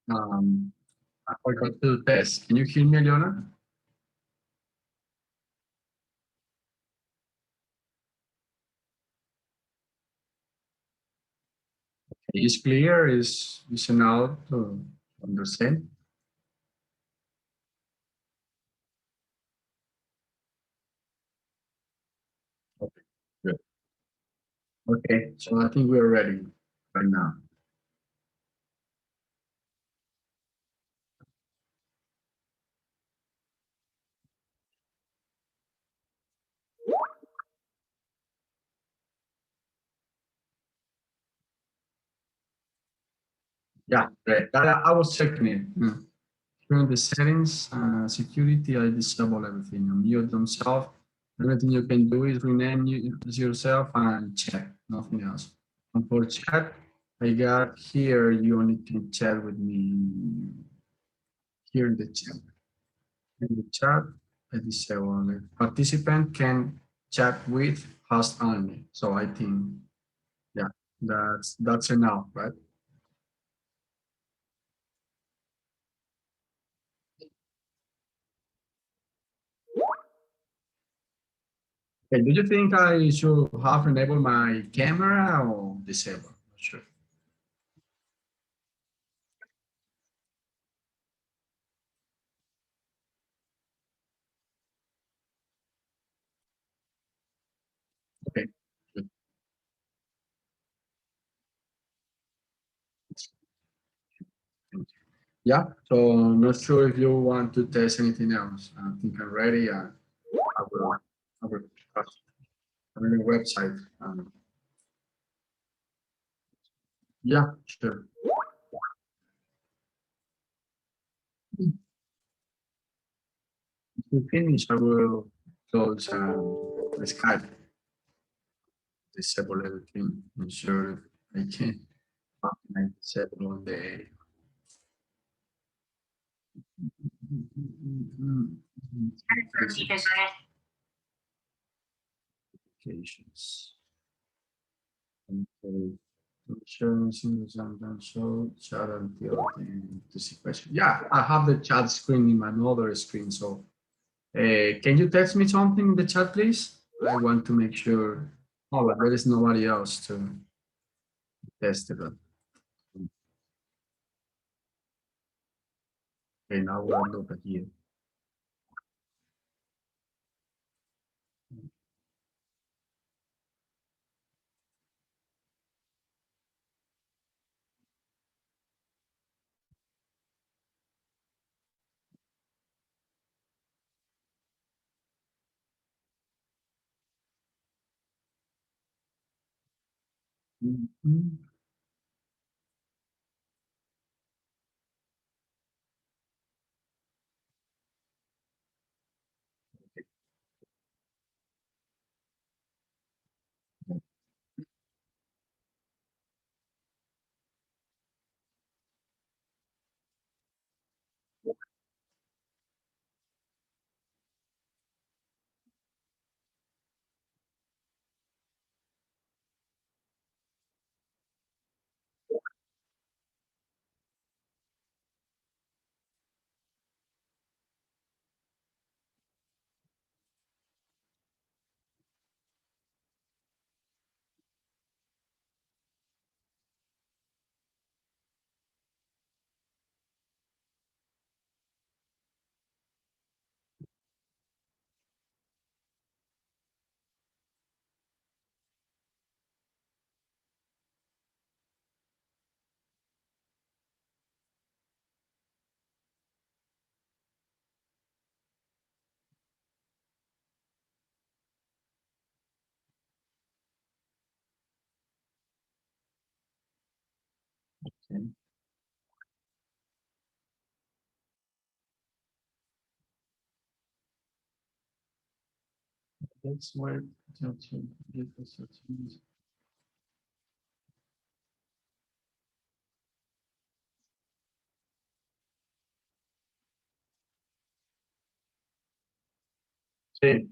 Um, I forgot to test. Can you hear me, Leona? Is clear? Is enough to understand? Okay, good. Okay, so I think we're ready right now. Yeah, great. I was checking it. Here in the settings, security, I disable everything. Mute themselves. The only thing you can do is rename yourself and chat, nothing else. And for chat, I got here, you only can chat with me here in the chat. In the chat, I disable it. Participant can chat with host only. So I think, yeah, that's enough, right? Okay, do you think I should have enabled my camera or disable? Not sure. Okay. Good. Yeah, so not sure if you want to test anything else. I think I'm ready. I will trust on the website. Yeah, sure. To finish, I will close the Skype, disable everything, ensure I can disable on the applications. Okay. Sharing singles and then show chat until the anticipation. Yeah, I have the chat screen in my other screen. So, can you text me something in the chat, please? I want to make sure. Oh, but there is nobody else to test it. Okay, now we'll look at you. Mhm. Okay. That's where to get the settings. Sì,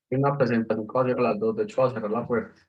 prima presenta un codice con la 12 cose per la puerta.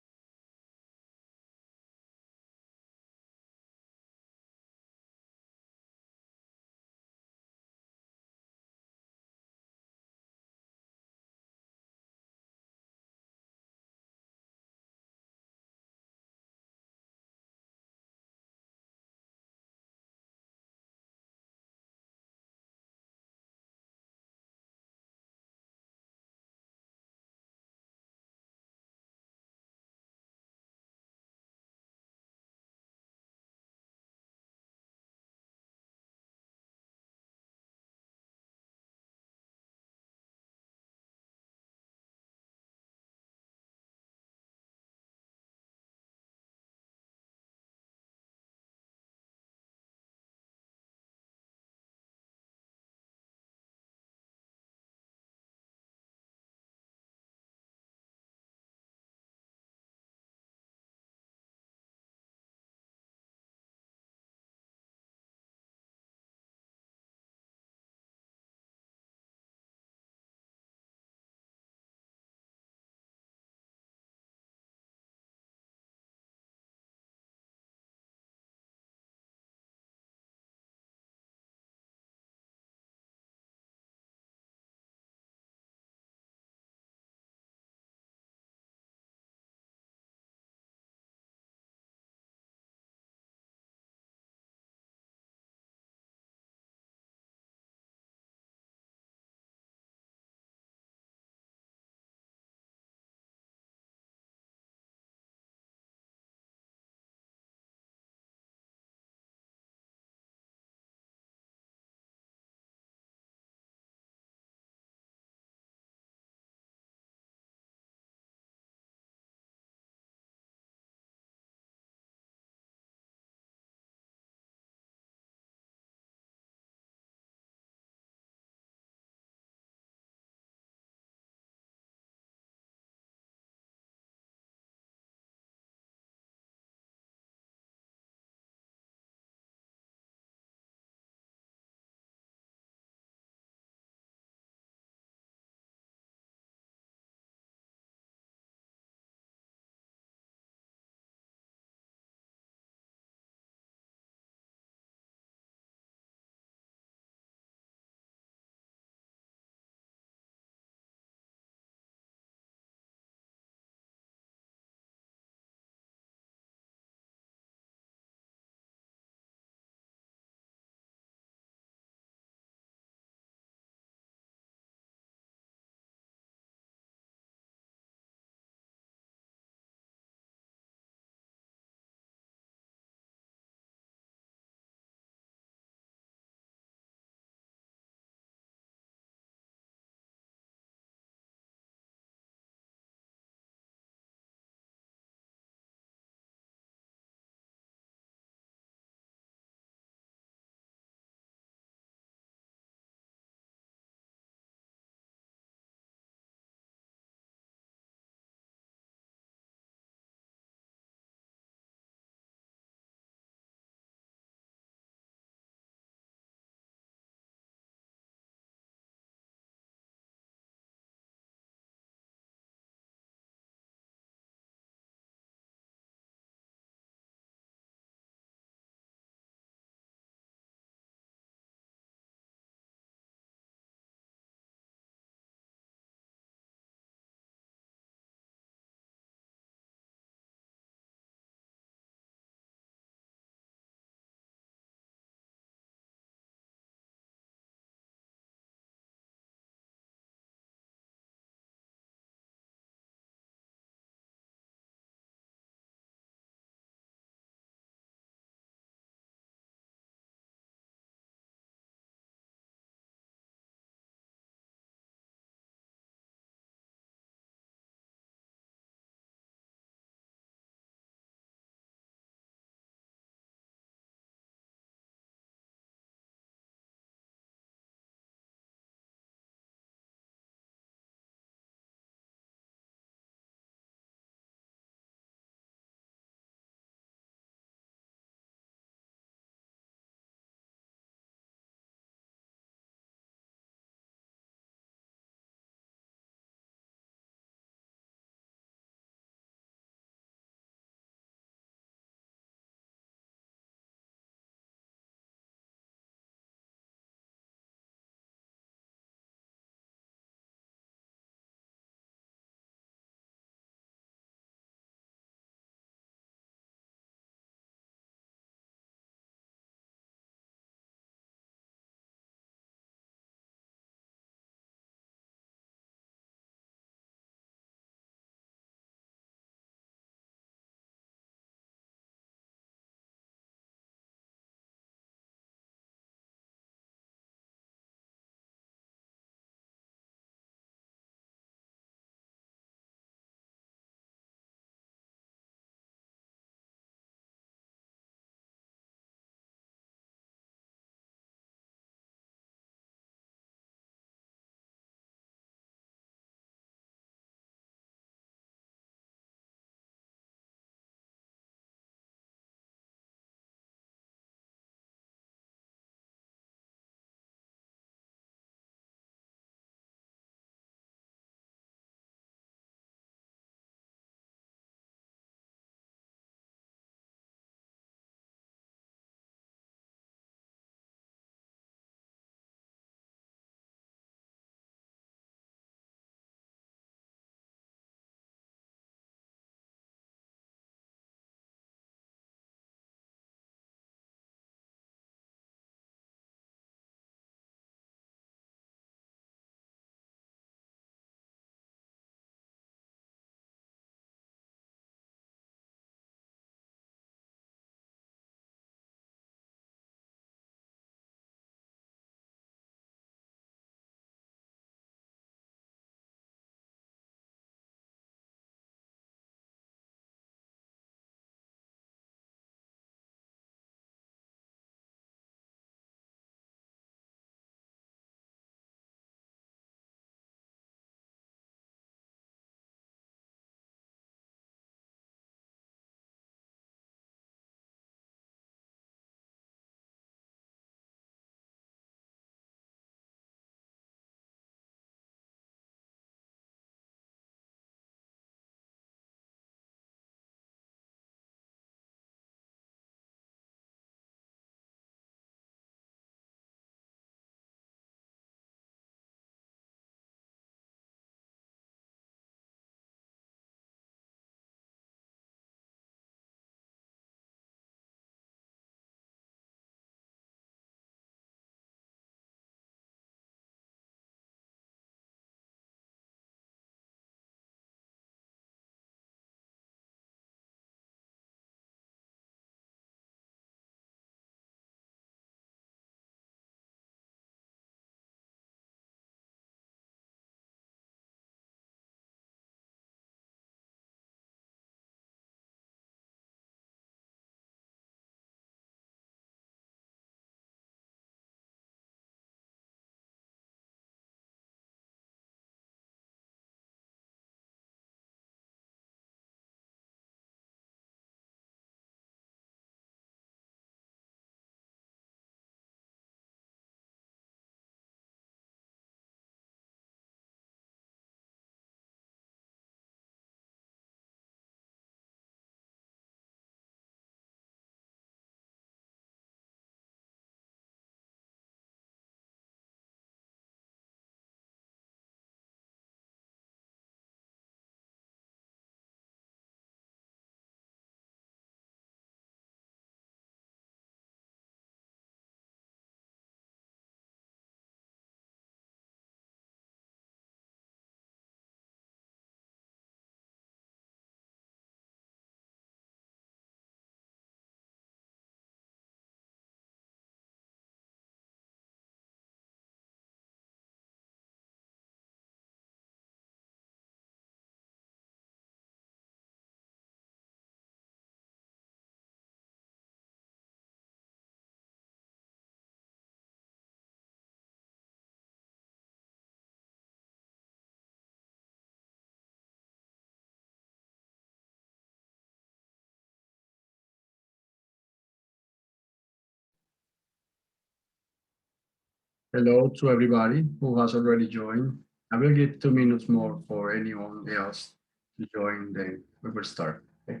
Hello to everybody who has already joined. I will give 2 minutes more for anyone else to join, then we will start. Okay.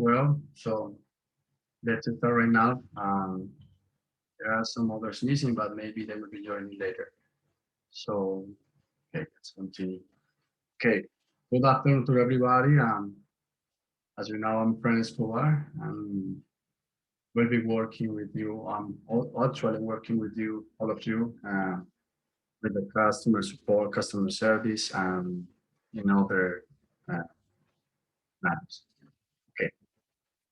Well, so let's start right now. There are some others missing, but maybe they will be joining later. So, okay, let's continue. Okay, good afternoon to everybody. As you know, I'm Fran Escobar, and we'll be working with you. Actually working with you, all of you, with the customer support, customer service, and in other uh, matters. Okay.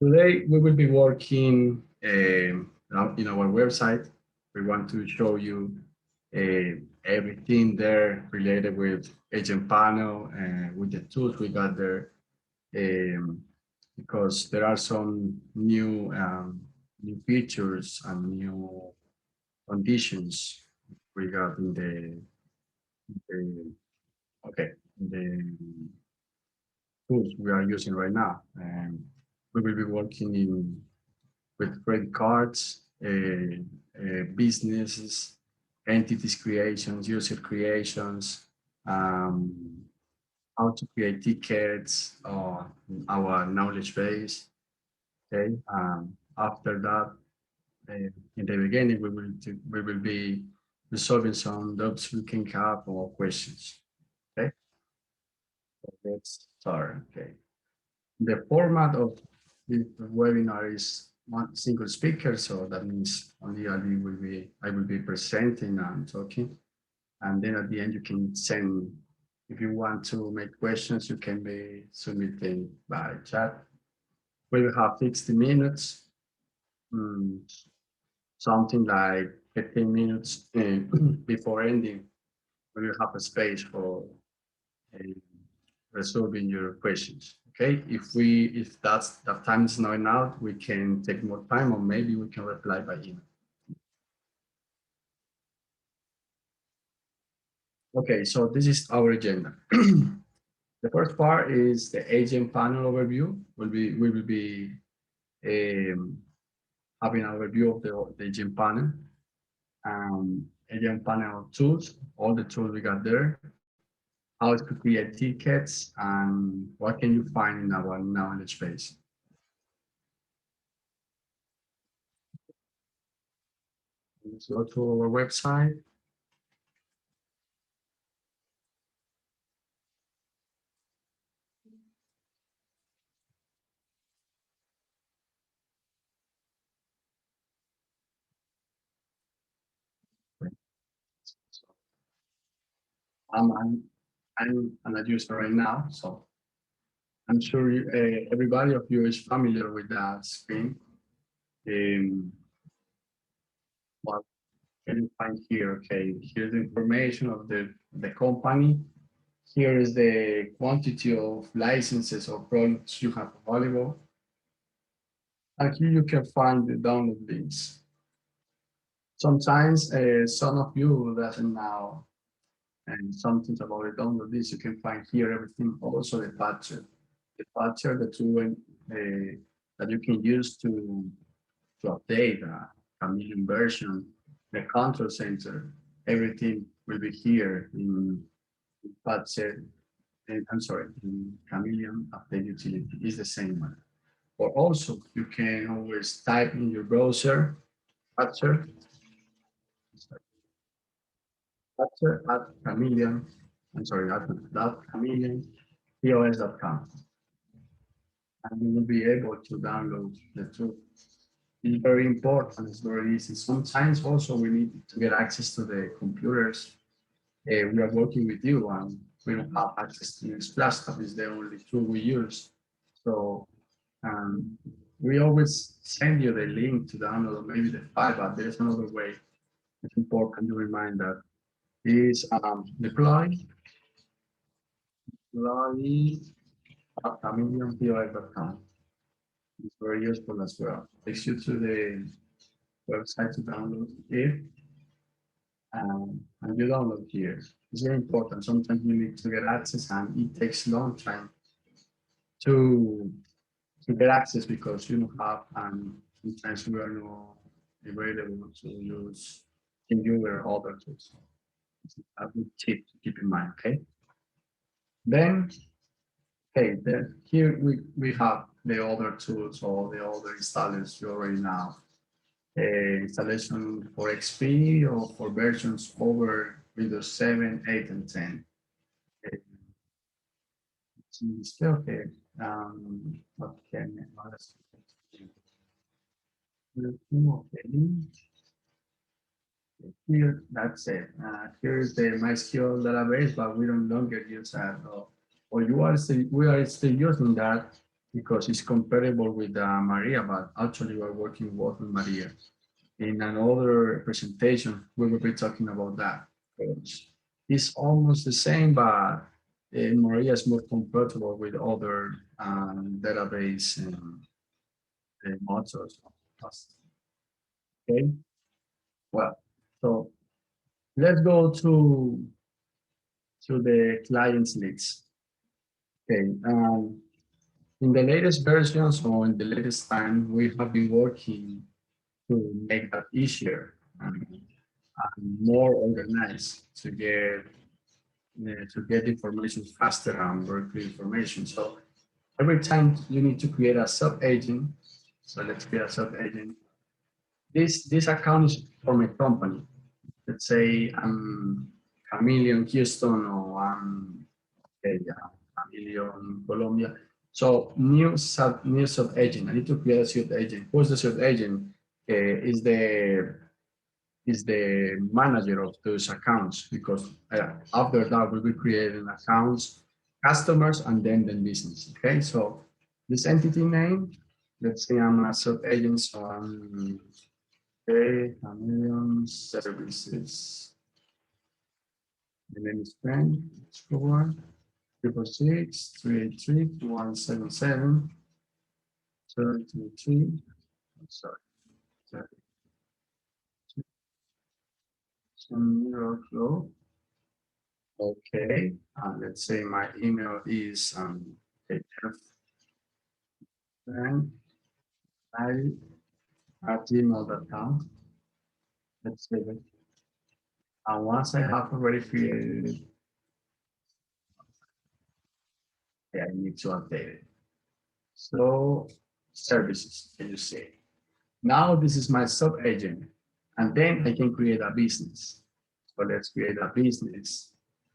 Today we will be working in our website. We want to show you everything there related with Agent Panel and with the tools we got there, um, because there are some new features and new conditions regarding the okay the tools we are using right now. And we will be working in with credit cards, businesses, entities creations, user creations, um, how to create tickets on our knowledge base. Okay. After that, in the beginning, we will be resolving some doubts we can have or questions. Okay. So let's start. Okay. The format of the webinar is one single speaker, so that means only I will be presenting and talking, and then at the end you can send. If you want to make questions, you can be submitting by chat. We will have 60 minutes, mm, something like 15 minutes before ending. We will have a space for uh, resolving your questions. Okay, if that time is not enough, we can take more time, or maybe we can reply by email. Okay, so this is our agenda. The first part is the agent panel overview. We will be um, having an overview of the agent panel, agent panel tools, all the tools we got there, how to create tickets, and what can you find in our knowledge base. Let's go to our website. I'm a user right now, so I'm sure everybody of you is familiar with that screen. Um, what can you find here? Okay, here's the information of the company. Here is the quantity of licenses or products you have available. And here you can find the download links. Sometimes some of you doesn't know and some things about the download links. You can find here everything, also the patcher. The patcher that you can use to update a Chameleon version, the control center, everything will be here in patcher. I'm sorry, in Chameleon update utility is the same one. Or also, you can always type in your browser, patcher, patcher at Chameleon, I'm sorry, at chameleon, POS.com. And you will be able to download the tool. It's very important, it's very easy. Sometimes also we need to get access to the computers. We are working with you and we don't have access to this laptop, is the only tool we use. So we always send you the link to download, or maybe the file, but there's another way. It's important to remind that is deploy at chameleonpos.com. It's very useful as well. Takes you to the website to download it, and you download here. It's very important. Sometimes you need to get access, and it takes a long time to get access because you don't have, and sometimes we are not available to use in your other tools. It's a good tip to keep in mind. Okay. Then, okay, then here we have the other tools or the other installers you already know. Installation for XP or for versions over Windows 7, 8, and 10. Okay. What can okay. Here, that's it. Here's the MySQL database, but we don't longer use that. Or we are still using that because it's compatible with Maria, but actually we're working both with Maria. In another presentation, we will be talking about that. It's almost the same, but Maria is more compatible with other database modules. Okay, well, so let's go to the client's needs. Okay, in the latest versions or in the latest time, we have been working to make that easier and more organized to get information faster and work with information. So every time you need to create a sub agent, so let's create a sub agent. This account is from a company. Let's say I'm Chameleon Houston or I'm Chameleon Colombia. So new sub agent. I need to create a sub agent. Who's the sub agent? Is the manager of those accounts because after that we'll be creating accounts, customers, and then the business. Okay, so this entity name, let's say I'm a sub agent, so I'm Chameleon Services. The name is Frank. Let's go on. 666-383-177. 33. Sorry. 32. Okay, let's say my email is at gmail.com. Let's save it. And once I have already created it, I need to update it. So services, can you say? Now this is my sub agent, and then I can create a business. So let's create a business.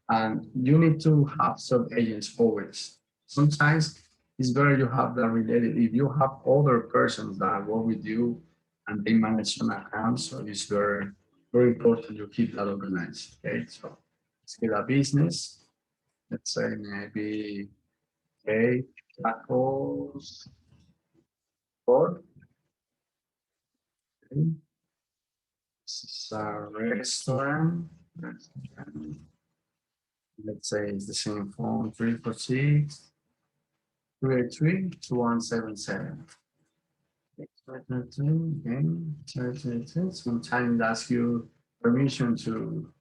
And you need to have sub agents always. Sometimes it's better you have that related. If you have other persons that work with you and they manage some accounts, so it's very, very important you keep that organized. Okay, so Let's get a business. Let's say maybe okay, tacos for okay. This is a restaurant. Let's say it's the same phone 346 383 2177. Sometimes ask you permission to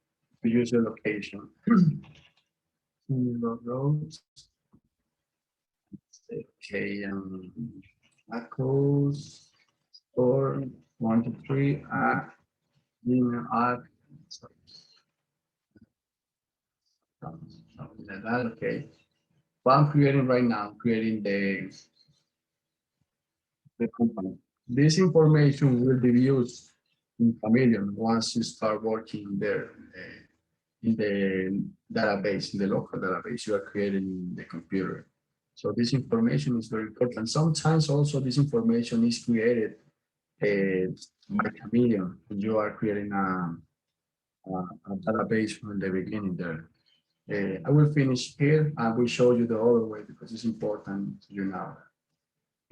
use your location. Roads. Okay, tacos or 1 to 3 at dinner at something like that. Okay. What I'm creating right now, creating the company. This information will be used in Chameleon once you start working there in the database, in the local database you are creating in the computer. So this information is very important. Sometimes also this information is created by Chameleon when you are creating a database from the beginning there. I will finish here. I will show you the other way because it's important to you now.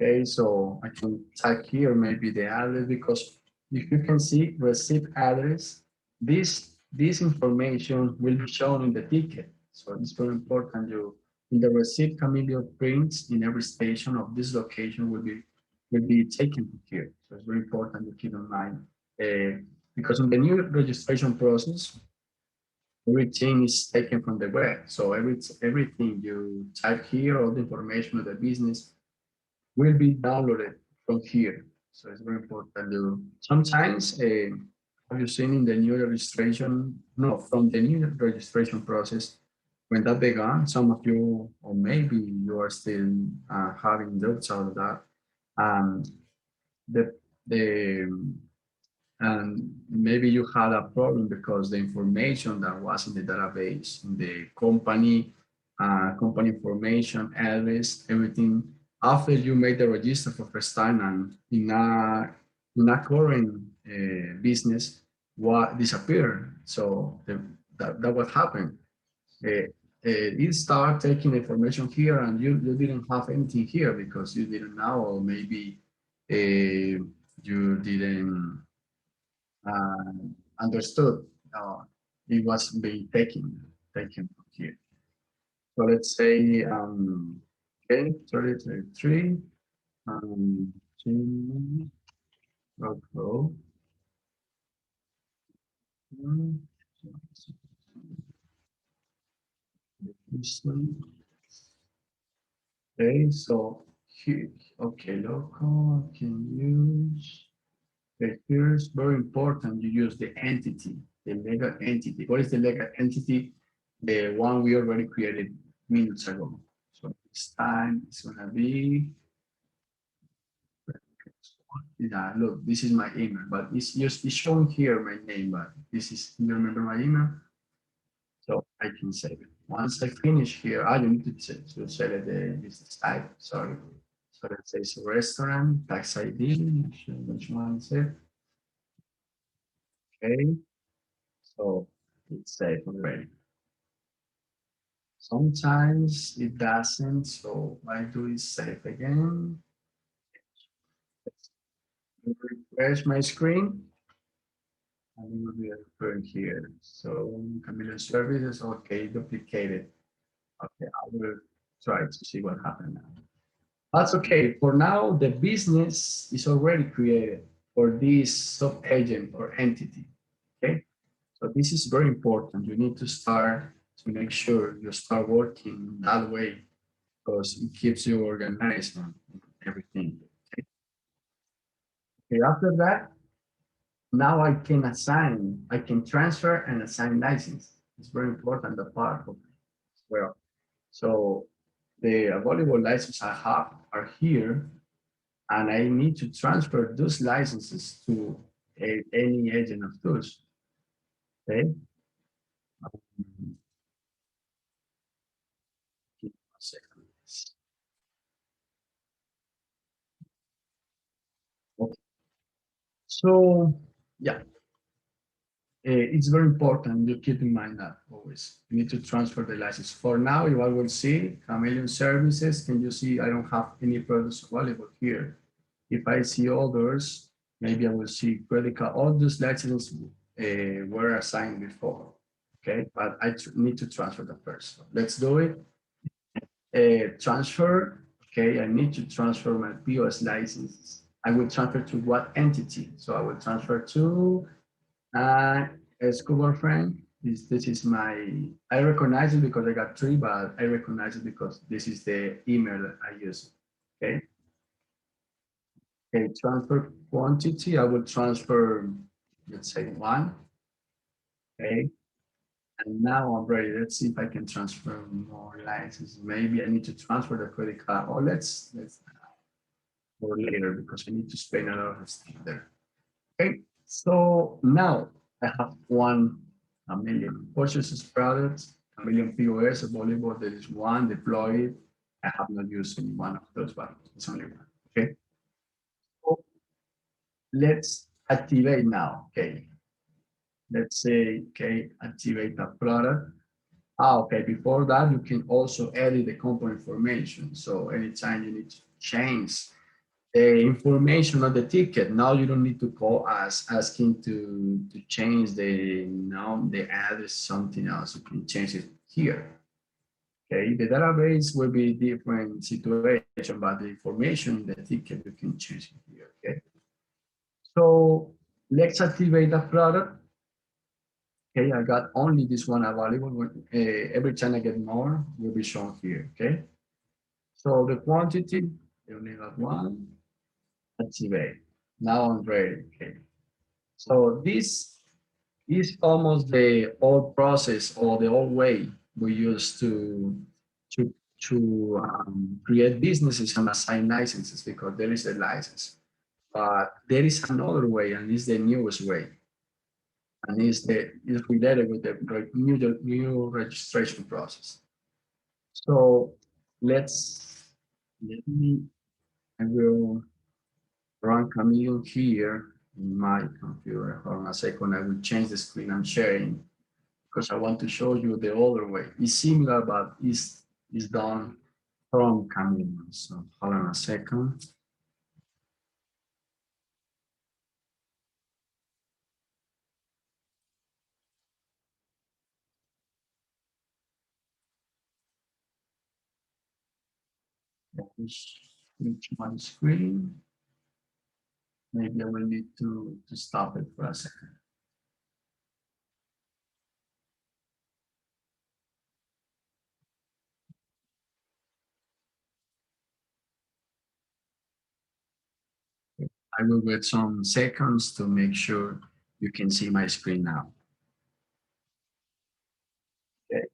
Okay, so I can type here maybe the address because if you can see receipt address, this information will be shown in the ticket. So it's very important you in the receipt Chameleon prints in every station of this location will be taken here. So it's very important to keep in mind because in the new registration process, everything is taken from the web. So everything you type here, all the information of the business will be downloaded from here. So it's very important. Sometimes, have you seen in the new registration? No, from the new registration process, when that began, some of you, or maybe you are still having doubts out of that. Um, the the and maybe you had a problem because the information that was in the database, in the company, company information, address, everything, after you made the register for first time and in a current business, what disappeared. So that what happened. It started taking information here and you didn't have anything here because you didn't know, or maybe you didn't understood it was being taken from here. So let's say okay, 33 um row. Okay, so here, okay, local can use. Okay, here's very important. You use the entity, the legal entity. What is the legal entity? The one we already created minutes ago. So this time it's gonna be, yeah, look, this is my email, but it's just it's showing here my name, but this is, you remember my email? So I can save it. Once I finish here, I don't need to select the business type, sorry. So let's say it's a restaurant, tax ID, which one is it? Okay, so it's saved already. Sometimes it doesn't, so I do is save again. Refresh my screen. And it will be appearing here. So Chameleon services, okay, duplicated. Okay, I will try to see what happened now. That's okay. For now, the business is already created for this sub-agent or entity. Okay, so this is very important. You need to start to make sure you start working that way because it keeps you organized and everything. Okay, after that, now I can assign, I can transfer and assign license. It's very important, the part of it as well. So the available licenses I have are here, and I need to transfer those licenses to any agent of those. Okay. Give me a second. Okay. So yeah, it's very important you keep in mind that always you need to transfer the license. For now, if I will see Chameleon services, can you see I don't have any products available here? If I see others, maybe I will see credit card. All those licenses were assigned before, okay? But I need to transfer the first. So let's do it. Transfer, okay? I need to transfer my POS licenses. I will transfer to what entity? So I will transfer to Scuba Friend. This is my, I recognize it because I got three, but I recognize it because this is the email that I use, okay? Okay, transfer quantity, I will transfer, let's say one, okay? And now I'm ready. Let's see if I can transfer more licenses. Maybe I need to transfer the credit card, or let's for later because I need to spend a lot of stuff there. Okay, so now I have a million purchases products, a million POS available. There is one deployed. I have not used any one of those, but it's only one. Okay, so let's activate now. Okay, let's say, okay, activate a product. Okay, before that, you can also edit the component information. So anytime you need to change the information on the ticket, now you don't need to call us asking to change the now the address, something else. You can change it here. Okay, the database will be different situation, but the information in the ticket you can change it here. Okay, so let's activate the product. Okay, I got only this one available. Every time I get more, will be shown here. Okay, so the quantity, you only got one, activate. Now I'm ready. Okay, so this is almost the old process or the old way we used to create businesses and assign licenses because there is a license. But there is another way, and it's the newest way. And is related with the new registration process. So let me I will run Chameleon here in my computer. Hold on a second, I will change the screen I'm sharing because I want to show you the other way. It's similar, but it's done from Chameleon. So hold on a second. Let me switch my screen. Maybe I will need to stop it for a second. I will wait some seconds to make sure you can see my screen now. Okay,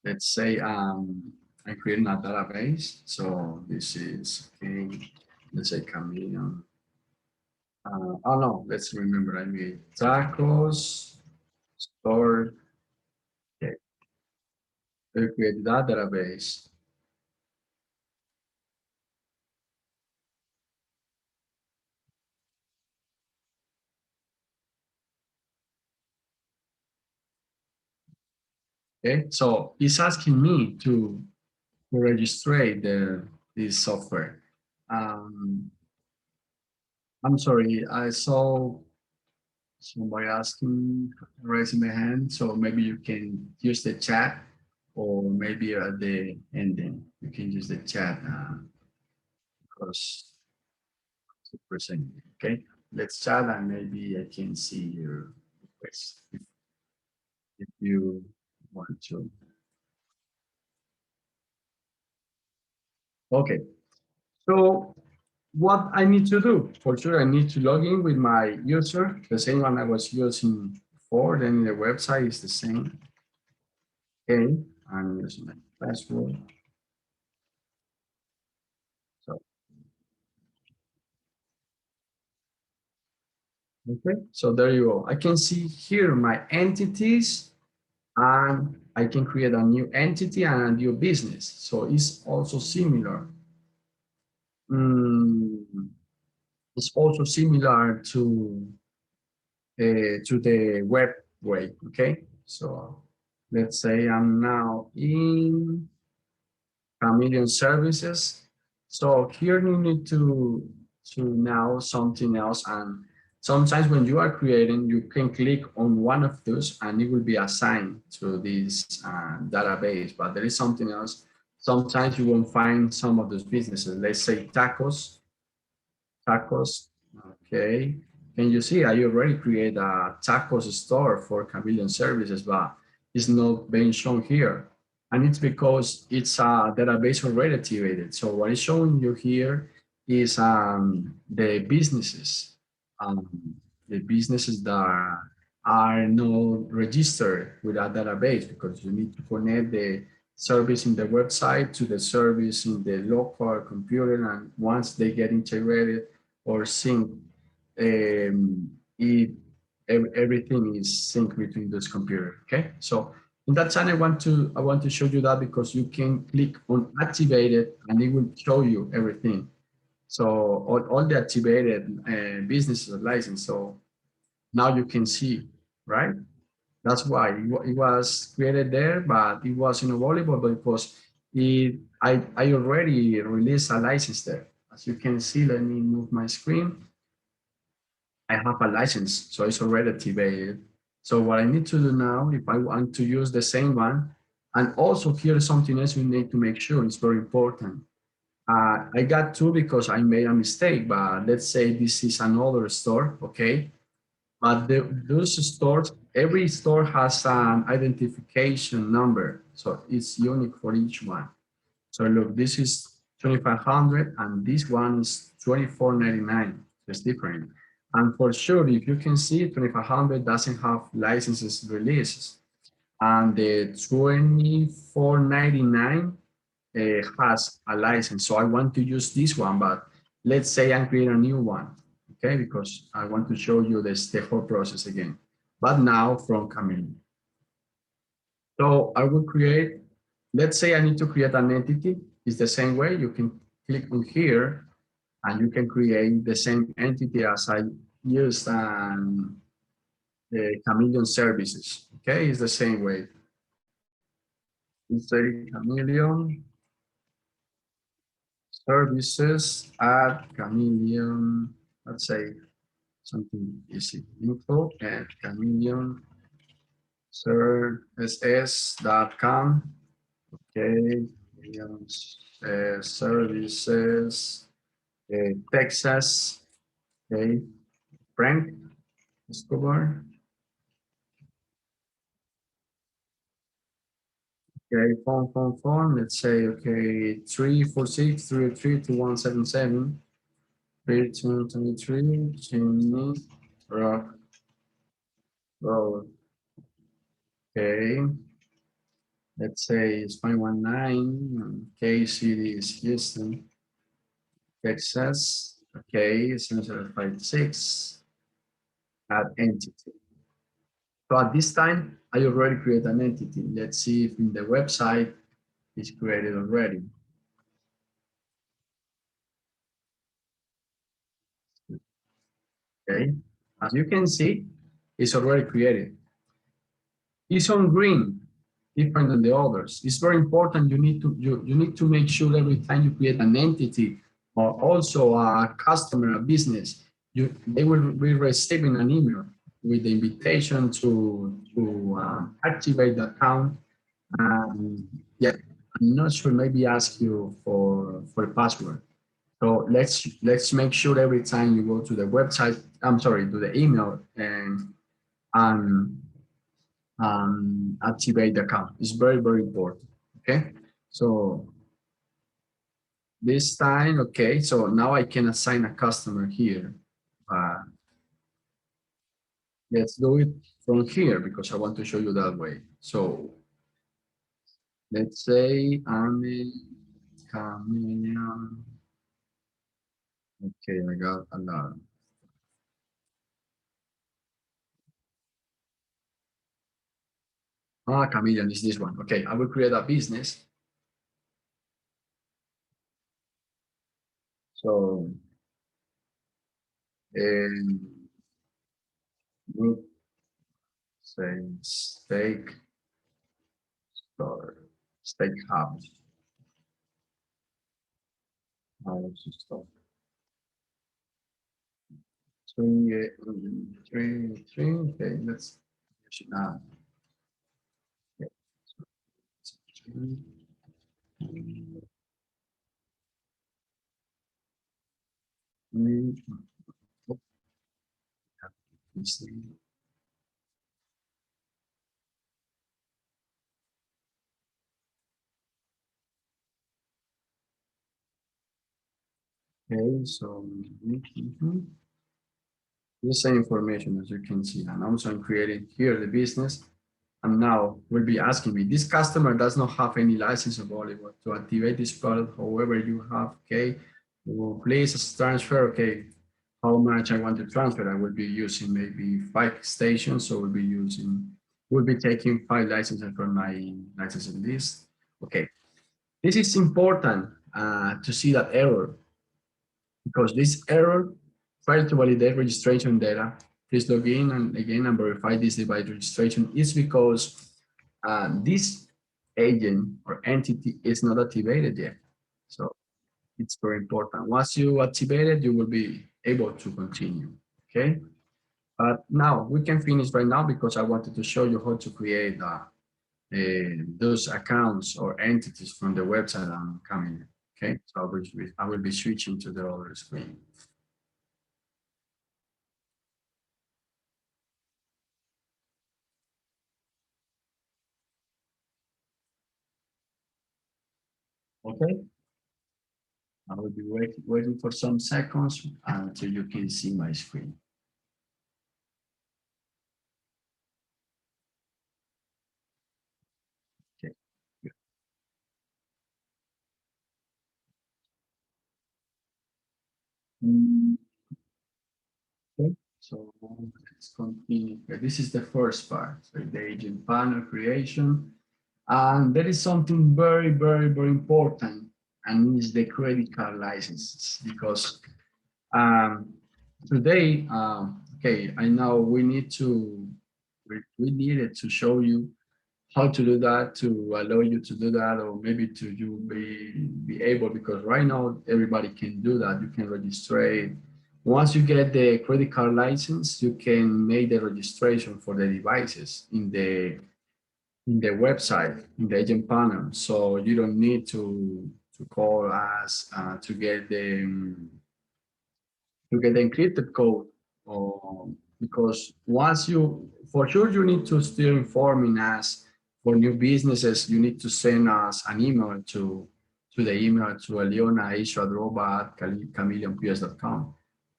let's say, I'm creating a database. So this is, okay, let's say Chameleon. Oh no, let's remember I made tacos, store, okay, we create that database. Okay, so it's asking me to register this software. Um, I'm sorry, I saw somebody asking, raising my hand, so maybe you can use the chat or maybe at the ending, you can use the chat because percent. Okay, let's chat and maybe I can see your request if you want to. Okay, so what I need to do, for sure, I need to log in with my user, the same one I was using before, then the website is the same. Okay, I'm using my password. So, okay, so there you go. I can see here my entities and I can create a new entity and a new business. So it's also similar. it's also similar to the web way. Okay, so let's say I'm now in Chameleon services. So here you need to now something else, and sometimes when you are creating, you can click on one of those and it will be assigned to this database. But there is something else. Sometimes you won't find some of those businesses. Let's say tacos. Okay. Can you see I already create a tacos store for Chameleon services, but it's not being shown here. And it's because it's a database already activated. So what is showing you here is um, the businesses that are not registered with a database, because you need to connect the service in the website to the service in the local computer. And once they get integrated or synced, everything is synced between those computers. Okay, so in that channel, I want to show you that because you can click on activated and it will show you everything. So all the activated businesses are licensed. So now you can see, right? That's why it was created there, but it wasn't available because I already released a license there. As you can see, let me move my screen. I have a license, so it's already activated. So what I need to do now, if I want to use the same one, and also here's something else we need to make sure, it's very important. I got two because I made a mistake, but let's say this is another store, okay? But those stores, every store has an identification number, so it's unique for each one. So look, this is 2,500 and this one is 2,499. It's different. And for sure, if you can see, 2,500 doesn't have licenses releases. And the 2,499 has a license. So I want to use this one, but let's say I'm creating a new one, okay? Because I want to show you the whole process again, but now from Chameleon. So I will create, let's say I need to create an entity. It's the same way. You can click on here and you can create the same entity as I used the Chameleon services. Okay, it's the same way. Let's say Chameleon services at Chameleon, let's say something easy. Info at Chameleon services.com. Okay, services, Texas. Okay, Frank Escobar. Okay, phone. Let's say, okay, 346-303-2177. 323 Chimney Rock Road. Okay, let's say it's 519. Okay, city is Houston, Texas. Okay, 756. Add entity. So at this time, I already created an entity. Let's see if in the website it's created already. Okay, as you can see, it's already created. It's on green, different than the others. It's very important. You need to make sure every time you create an entity or also a customer, a business, they will be receiving an email with the invitation to activate the account. Yeah, I'm not sure. Maybe ask you for a password. So let's make sure every time you go to the website, I'm sorry, to the email and activate the account. It's very, very important. Okay. So this time, okay. So now I can assign a customer here. Let's do it from here because I want to show you that way. So let's say I'm a Chameleon. Okay, I got a lot. Chameleon is this one. Okay, I will create a business. So, meat, say steak store, steak house. House store. Three. Okay, let's now. Okay, so three, okay, so the same information as you can see. And also I'm creating here the business. And now will be asking me, this customer does not have any license available to activate this product. However, you have, okay, please transfer, okay, how much I want to transfer. I will be using maybe 5 stations. So we'll be taking 5 licenses from my licensing list. Okay, this is important to see that error because this error failed to validate registration data. Please log in and again and verify this device registration is because this agent or entity is not activated yet. So it's very important. Once you activate it, you will be able to continue. Okay. But now we can finish right now because I wanted to show you how to create those accounts or entities from the website I'm coming. Okay. So I will be switching to the other screen. Okay. I will be waiting for some seconds until you can see my screen. Okay. Mm, okay. So let's continue. Okay, this is the first part, so the agent panel creation. And there is something very important, and is the credit card licenses because um, today, okay, I know we needed to show you how to do that to allow you to do that, or maybe to you be able, because right now everybody can do that. You can register. Once you get the credit card license, you can make the registration for the devices in the website, in the agent panel. So you don't need to call us to get the encrypted code, or because once you, for sure, you need to still informing us for new businesses. You need to send us an email to the email to alionaisha@chameleonps.com,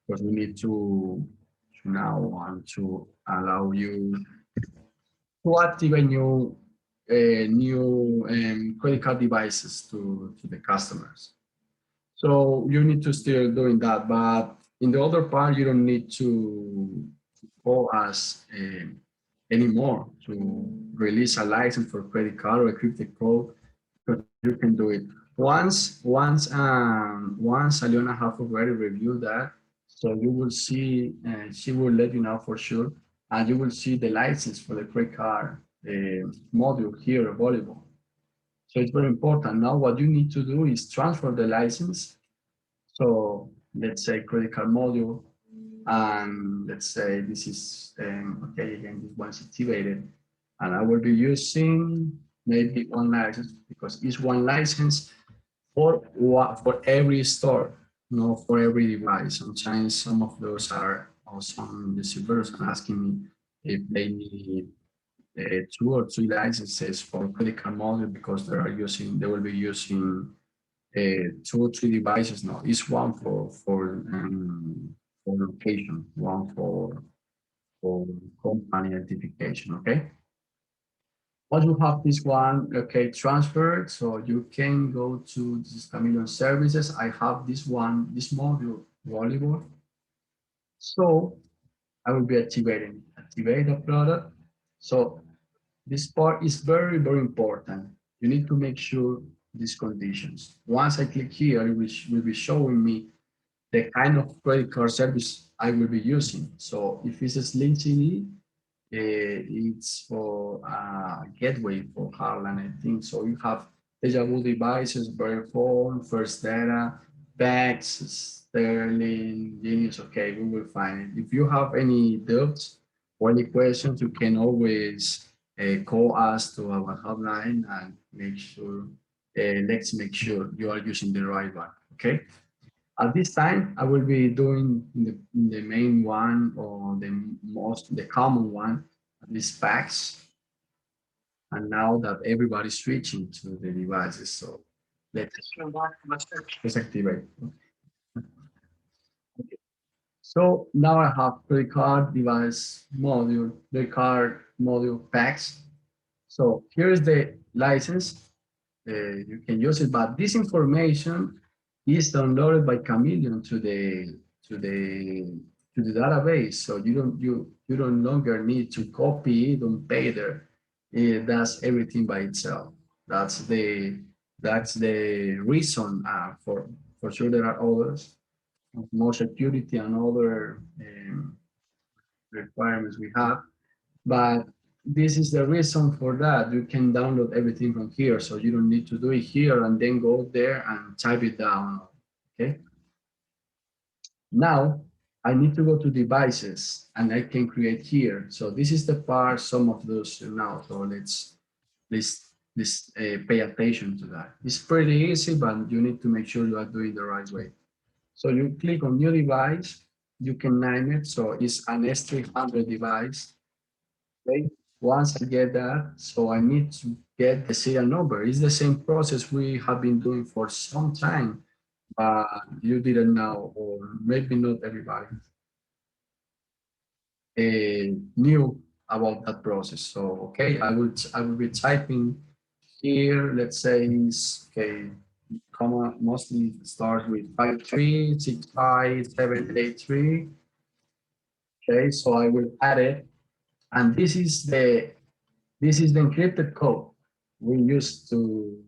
because we need to now want to allow you to activate new credit card devices to the customers. So you need to still doing that, but in the other part, you don't need to call us anymore to release a license for credit card or a cryptic code, because you can do it once Aliona have already reviewed that. So you will see, she will let you know for sure, and you will see the license for the credit card module here available. So it's very important. Now what you need to do is transfer the license. So let's say credit card module, and let's say this is, okay, again, this one's activated, and I will be using maybe one license because it's one license for every store, not for every device. Sometimes some of those are, or some distributors are asking me if they need 2 or 3 licenses for credit card module because they will be using 2 or 3 devices now. It's one for location, one for company identification. Okay. Once you have this one, okay, transferred, so you can go to this Chameleon services. I have this one, this module, volleyball. So I will be activate the product. So this part is very important. You need to make sure these conditions. Once I click here, it will be showing me the kind of credit card service I will be using. So if it's a Sling CD, it's for gateway for Harlan, I think. So you have Deja Vu devices, Verifone, First Data, PAX, Sterling, Genius. Okay, we will find it. If you have any doubts or any questions, you can always call us to our hotline and make sure, let's make sure you are using the right one. Okay. At this time, I will be doing the main one or the common one, these packs. And now that everybody's switching to the devices, so let's activate. Okay. So now I have credit card device module, the card module packs. So here's the license. You can use it, but this information is downloaded by Chameleon to the to the database. So you don't longer need to copy it and pay there. It does everything by itself. That's the that's the reason for sure there are others, more security and other requirements we have. But this is the reason for that. You can download everything from here. So you don't need to do it here and then go there and type it down. Okay. Now I need to go to devices and I can create here. So this is the part, some of those now. So let's pay attention to that. It's pretty easy, but you need to make sure you are doing the right way. So you click on new device, you can name it. So it's an S300 device. Okay. Once I get that, so I need to get the serial number. It's the same process we have been doing for some time, but you didn't know, or maybe not everybody knew about that process. So, okay, I will be typing here, let's say, okay, comma mostly starts with 5365783. Okay, so I will add it, and this is the encrypted code we use to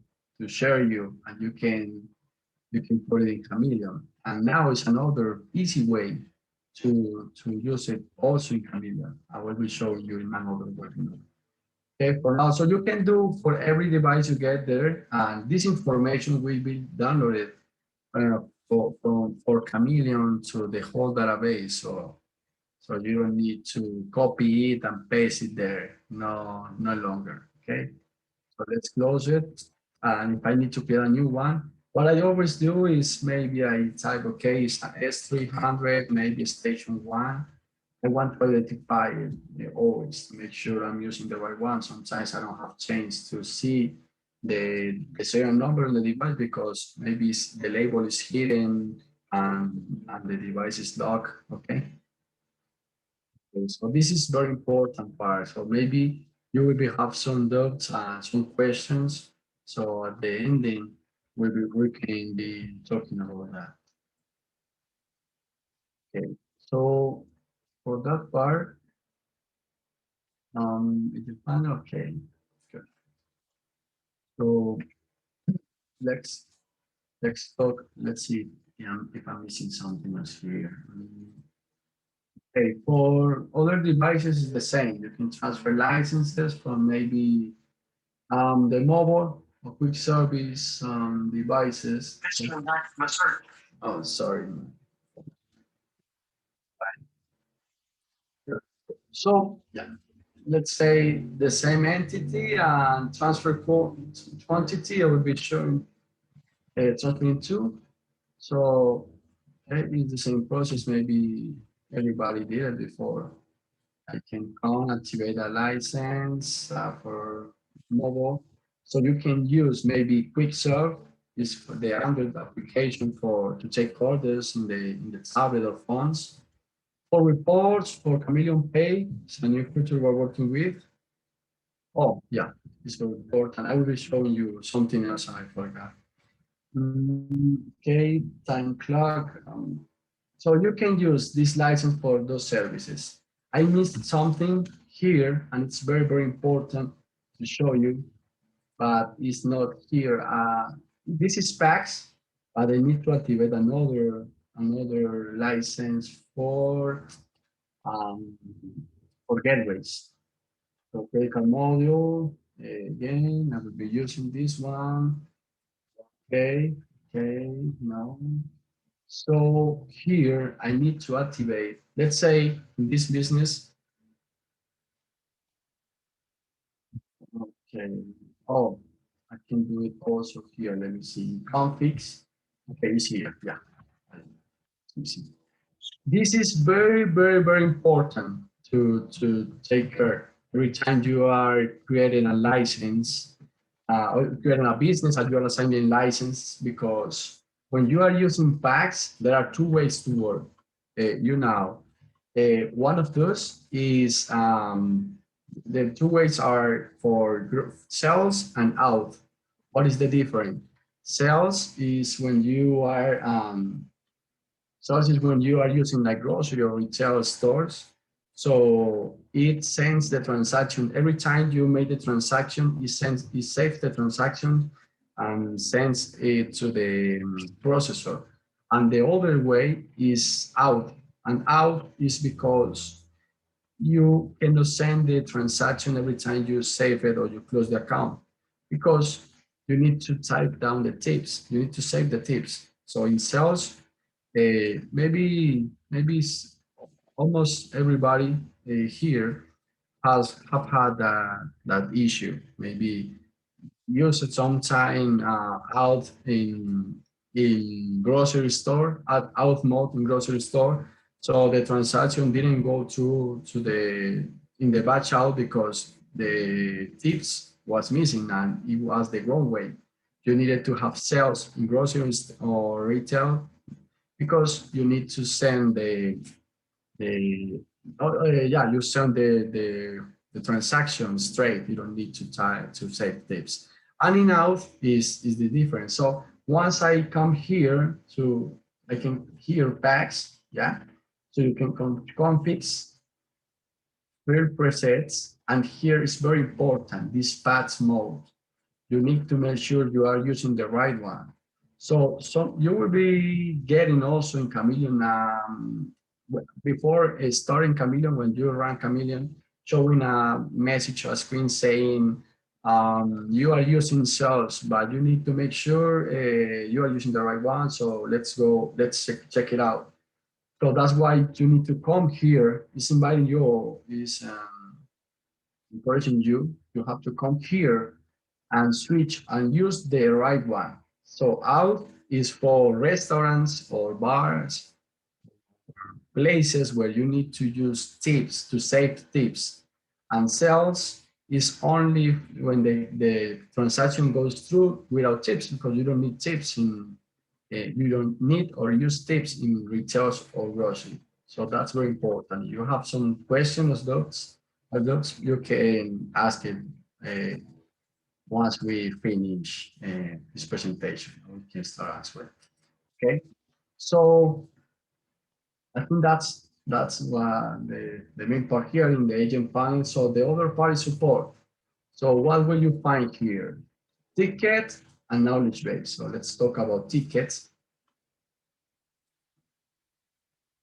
share you, and you can put it in Chameleon. And now it's another easy way to use it also in Chameleon. I will be showing you in another webinar. Okay, for now, so you can do for every device you get there, and this information will be downloaded for Chameleon to the whole database. So you don't need to copy it and paste it there. No, no longer. Okay. So let's close it. And if I need to create a new one, what I always do is maybe I type, okay, it's an S300, maybe station one. I want to identify it always to make sure I'm using the right one. Sometimes I don't have chance to see the serial number on the device because maybe the label is hidden and the device is locked. Okay. So this is very important part. So maybe you will be have some doubts and some questions. So at the ending, we can be talking about that. Okay. So for that part, if you find okay. Good. So let's talk. Let's see if I'm missing something else here. Okay, for other devices, it's the same. You can transfer licenses from maybe the mobile or quick service devices. Oh, sorry. So yeah, let's say the same entity and transfer quantity, I will be showing something too. So it's the same process. Maybe everybody did it before. I can come activate a license for mobile. So you can use maybe QuickServe is for the Android application for to take orders in the tablet or phones. For reports, for Chameleon Pay, it's a new feature we're working with. Oh, yeah, it's very important. I will be showing you something else I forgot. Okay, time clock. So you can use this license for those services. I missed something here, and it's very, very important to show you, but it's not here. This is PAX, but I need to activate another another license um, for gateways. So critical module, again, I will be using this one. Okay, okay, no. So here I need to activate, let's say in this business, okay, oh, I can do it also here. Let me see, configs. Okay, it's here, yeah. Let me see. This is very, very, very important to take care. Every time you are creating a license, or creating a business and you are assigning license, because when you are using packs, there are two ways to work. One of those is the two ways are for sales and out. What is the difference? Sales is when you are sales is when you are using like grocery or retail stores. So it sends the transaction every time you make the transaction. It saves the transaction and sends it to the processor. And the other way is out. And out is because you cannot send the transaction every time you save it or you close the account, because you need to type down the tips. You need to save the tips. So in sales, maybe almost everybody here have had that issue. Maybe use it sometime out in grocery store, out mode in grocery store. So the transaction didn't go to the in the batch out because the tips was missing and it was the wrong way. You needed to have sales in groceries or retail because you need to send the yeah, you send the transaction straight. You don't need to tie to save tips. And in out is the difference. So once I come here to, I can here packs, yeah. So you can configs, build presets, and here is very important, this paths mode. You need to make sure you are using the right one. So you will be getting also in Chameleon, before starting Chameleon, when you run Chameleon, showing a message, a screen saying you are using cells, but you need to make sure you are using the right one. So let's check it out. So that's why you need to come here. It's inviting you, is encouraging you. You have to come here and switch and use the right one. So out is for restaurants or bars, places where you need to use tips to save tips. And sales is only when the transaction goes through without tips, because you don't need tips in you don't need or use tips in retails or grocery. So that's very important. You have some questions, those you can ask it once we finish this presentation. We can start answering. Okay. So I think that's the main part here in the agent panel. So the other part is support. So what will you find here? Ticket and knowledge base. So let's talk about tickets.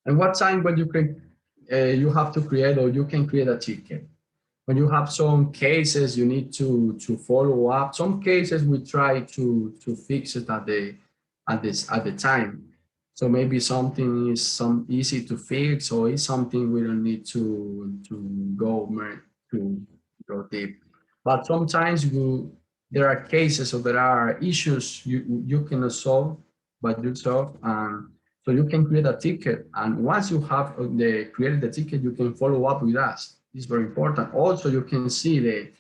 And what time when you can you have to create, or you can create a ticket. When you have some cases you need to follow up. Some cases we try to fix it at the time. So maybe something is some easy to fix, or is something we don't need to go to go deep. But sometimes there are cases or there are issues you cannot solve, but you solve. So you can create a ticket, and once you have created the ticket, you can follow up with us. It's very important. Also, you can see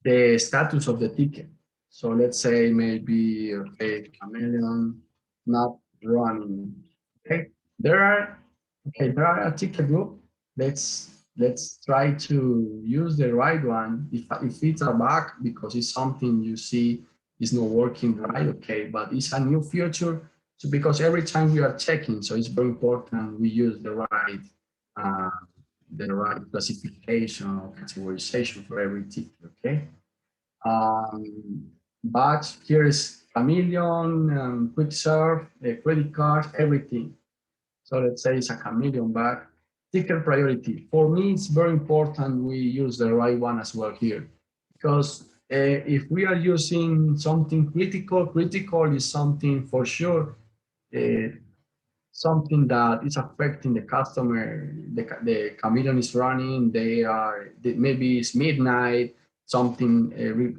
the status of the ticket. So let's say maybe okay, Chameleon not running. Okay, there are a ticket group. Let's try to use the right one. If it's a bug because it's something you see is not working right, okay, but it's a new feature. So because every time we are checking, so it's very important we use uh, the right classification or categorization for every ticket, okay? Um, But here is Chameleon, Quick Serve, credit cards, everything. So let's say it's a Chameleon bag. Ticket priority. For me, it's very important we use the right one as well here. Because if we are using something critical, critical is something for sure, uh, something that is affecting the customer. The Chameleon is running, maybe it's midnight, something,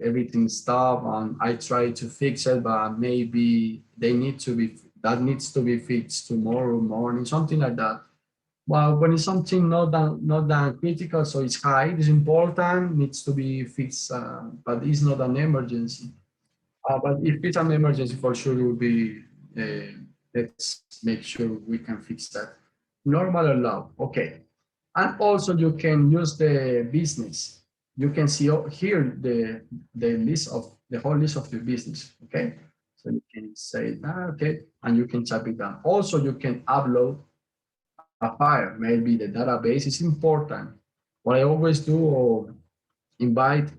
everything stopped, and I try to fix it, but maybe that needs to be fixed tomorrow morning, something like that. Well, when it's something not that critical, so it's high, it's important, needs to be fixed, but it's not an emergency. But if it's an emergency, for sure, it will be. Let's make sure we can fix that. Normal or low, okay. And also, you can use the business. You can see here the list of the whole list of your business. Okay, so you can say that. Okay, and you can type it down. Also, you can upload a file. Maybe the database is important. What I always do or invite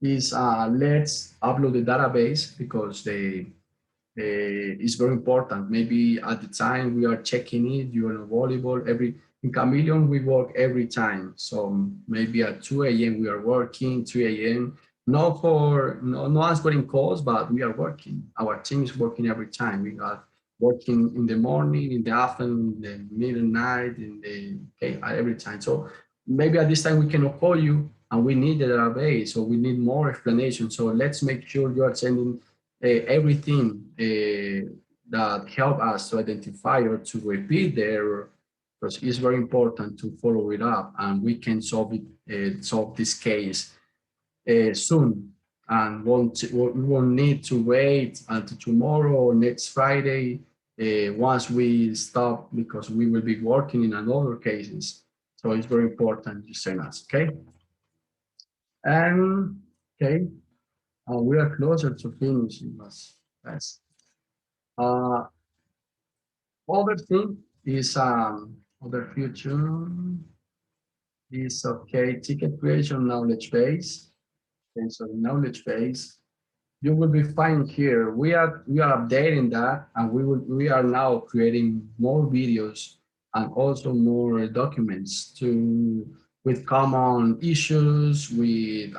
is let's upload the database because it's very important. Maybe at the time we are checking it, you are available in Chameleon, we work every time. So maybe at 2 a.m. we are working, 3 a.m. No answering calls, but we are working. Our team is working every time. We are working in the morning, in the afternoon, in the midnight, every time. So maybe at this time we cannot call you and we need the database, so we need more explanation. So let's make sure you are sending everything that help us to identify or to repeat the error, because it's very important to follow it up, and we can solve this case soon, and we won't need to wait until tomorrow or next Friday once we stop, because we will be working in another cases. So it's very important to send us, okay? And okay, we are closer to finishing us. Yes. Uh, Other thing is other future is okay, ticket creation knowledge base. Okay, so knowledge base, you will be fine here. We are updating that, and we are now creating more videos and also more documents to with common issues, with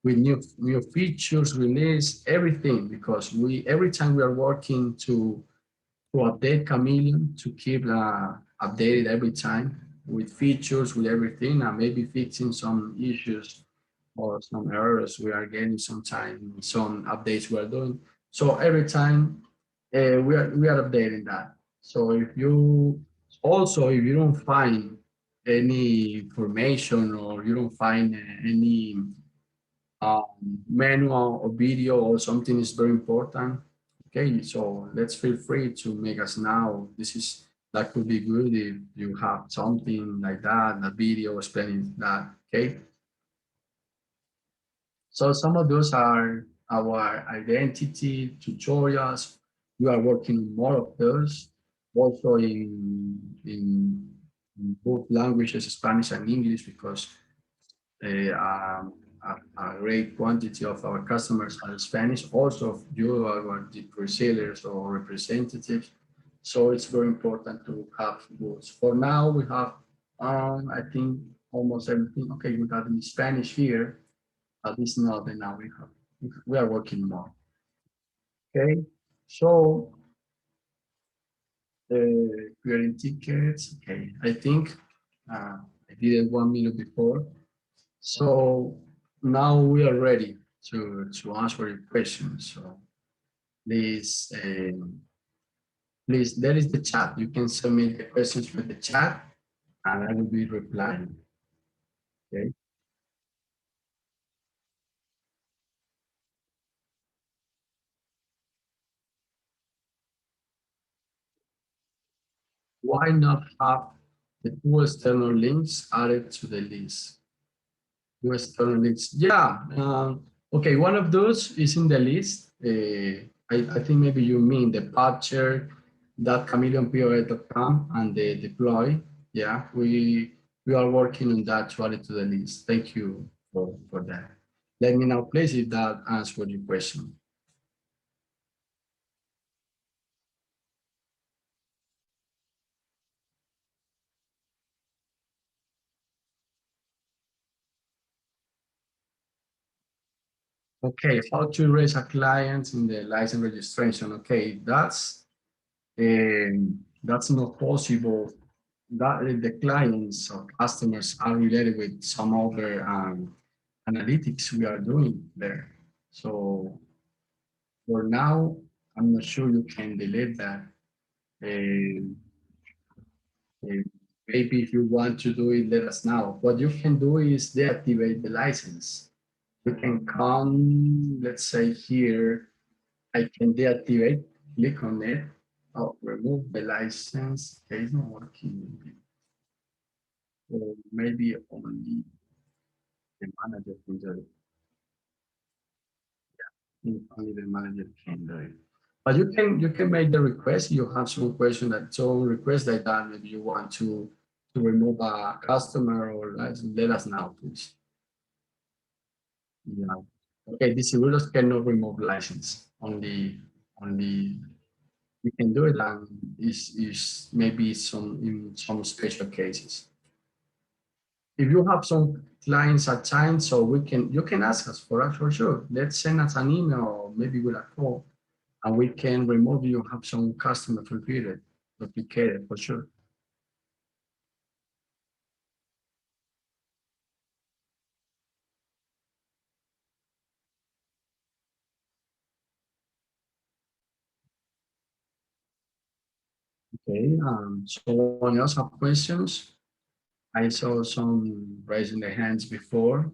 new features release, everything, because we every time we are working to update Chameleon to keep updated every time with features, with everything, and maybe fixing some issues or some errors we are getting sometimes, some updates we are doing. So every time we are updating that. So if you don't find any information or you don't find any manual or video or something is very important, okay, so let's feel free to make us now. That could be good if you have something like that, a video explaining that, okay? So some of those are our identity tutorials. We are working on more of those, also in both languages, Spanish and English, because a great quantity of our customers are Spanish. Also, you are the resellers or representatives. So it's very important to have those. For now, we have, I think, almost everything. Okay, we got in Spanish here, but it's not, and now we are working more. Okay, so creating tickets. Okay, I think I did it 1 minute before. So now we are ready to answer your questions. So please, please, there is the chat. You can submit the questions with the chat, and I will be replying. Okay. Why not have the two external links added to the list? Two external links. Yeah. Okay. One of those is in the list. I think maybe you mean the patcher chameleonpos.com and the deploy. Yeah, we are working on that to add it to the list. Thank you for that. Let me know, please, if that answers your question. Okay, how to raise a client in the license registration. Okay, that's not possible. That the clients or customers are related with some other analytics we are doing there. So for now, I'm not sure you can delete that. Um, uh, Maybe if you want to do it, let us know. What you can do is deactivate the license. You can come, let's say here, I can deactivate, click on it, oh, remove the license. Okay, it's not working. Or maybe only the manager can do it. Only the manager can do it. But you can make the request. You have some question that some request like that. Maybe you want to remove a customer or let us know, please. Yeah. Okay, distributors cannot remove license. Only you can do it and is maybe some in some special cases. If you have some clients at times, so you can ask us for us for sure. Let's send us an email or maybe with a call and we can remove you have some customer duplicated for sure. Okay, someone else have questions? I saw some raising their hands before.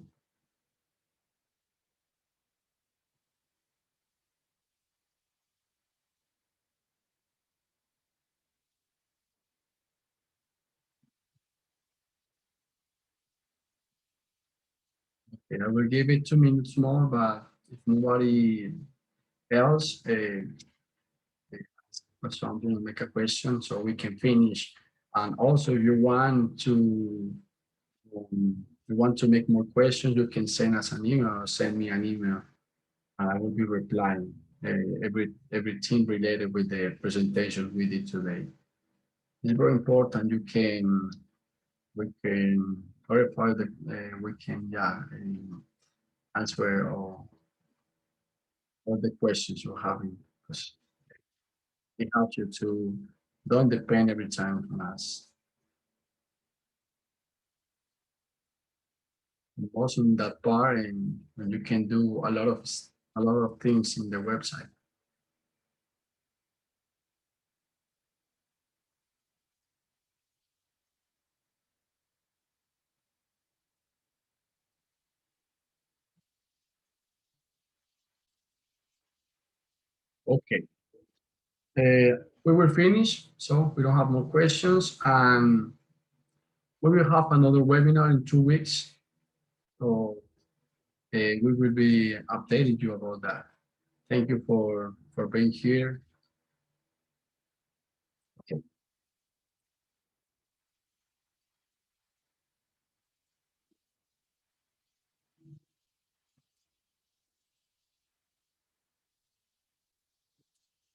Okay, I will give it 2 minutes more, but if nobody else or something, make a question so we can finish. And also, if you want to make more questions, you can send us an email or send me an email. And I will be replying everything related with the presentation we did today. It's very important. We can clarify we can answer all the questions you're having because it helps you to don't depend every time on us. Also in that part, and you can do a lot of things in the website. Okay, we will finish, so we don't have more questions, and we will have another webinar in 2 weeks. So we will be updating you about that. Thank you for being here.